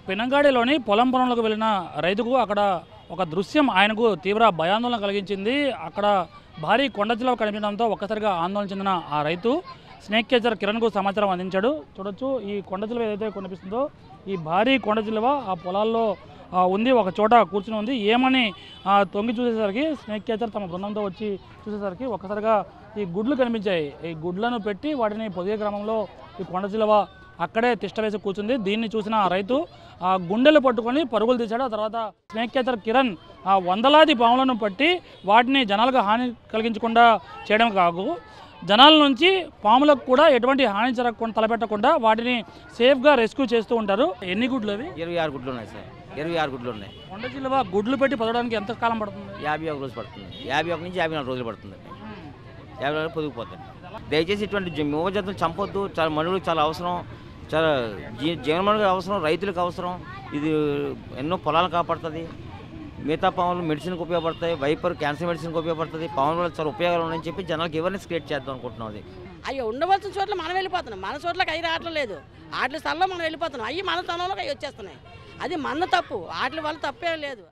పెనంగాడిలోని పొలం పనులకు వెళ్ళిన రైతుకు అక్కడ ఒక దృశ్యం ఆయనకు తీవ్ర భయాందోళన కలిగించింది. అక్కడ భారీ కొండ చిలువ కనిపించడంతో ఒక్కసారిగా ఆందోళన చెందిన ఆ రైతు స్నేక్ క్యాచర్ కిరణ్కు సమాచారం అందించాడు. చూడొచ్చు, ఈ కొండ చిలువ ఏదైతే కనిపిస్తుందో ఈ భారీ కొండ చిలువ ఆ పొలాల్లో ఉంది, ఒక చోట కూర్చుని ఉంది. ఏమని తొంగి చూసేసరికి స్నేక్ క్యాచర్ తమ బృందంతో వచ్చి చూసేసరికి ఒక్కసారిగా ఈ గుడ్లు కనిపించాయి. ఈ గుడ్లను పెట్టి వాటిని పొదిగే క్రమంలో ఈ కొండ చిలువ అక్కడే తిష్టవేసి కూర్చుంది. దీన్ని చూసిన ఆ రైతు ఆ గుండెలు పట్టుకొని పరుగులు తీశాడు. ఆ తర్వాత స్నేక్ క్యాచర్ కిరణ్ వందలాది పాములను పట్టి వాటిని జనాలకు హాని కలిగించకుండా చేయడం కాదు, జనాల నుంచి పాములకు కూడా ఎటువంటి హాని జరగకుండా తలపెట్టకుండా వాటిని సేఫ్గా రెస్క్యూ చేస్తూ ఉంటారు. ఎన్ని గుడ్లు అవి? 26 గుడ్లు ఉన్నాయి సార్. 26 గుడ్లు ఉన్నాయి. కొండ చిలువ గుడ్లు పెట్టి పదవడానికి ఎంత కాలం పడుతుంది? 51 రోజులు పడుతుంది. 51 నుంచి 54 రోజులు పడుతుంది. 50 రోజులు పొదిగిపోతుంది. దయచేసి ఇటువంటి మూగ జంతువులు చంపొద్దు. చాలా మనుషులకు చాలా అవసరం, చాలా జీవనమనులకు అవసరం, రైతులకు అవసరం. ఇది ఎన్నో పొలాలు కాపాడుతుంది. మిగతా పాములు మెడిసిన్కి ఉపయోగపడతాయి. వైపర్ క్యాన్సర్ మెడిసిన్కి ఉపయోగపడుతుంది. పాముల వల్ల చాలా ఉపయోగాలు ఉన్నాయని చెప్పి జనాలకు అవేర్నెస్ క్రియేట్ చేద్దాం అనుకుంటున్నాం. అది అయ్యో ఉండవలసిన చోట్ల మనం వెళ్ళిపోతున్నాం, మన చోట్లకి అవి రావట్లేదు. వాటి స్థలంలో మనం వెళ్ళిపోతున్నాం, అవి మన స్థలంలోకి అవి వచ్చేస్తున్నాయి. అది మన తప్పు, వాటి వల్ల తప్పేం లేదు.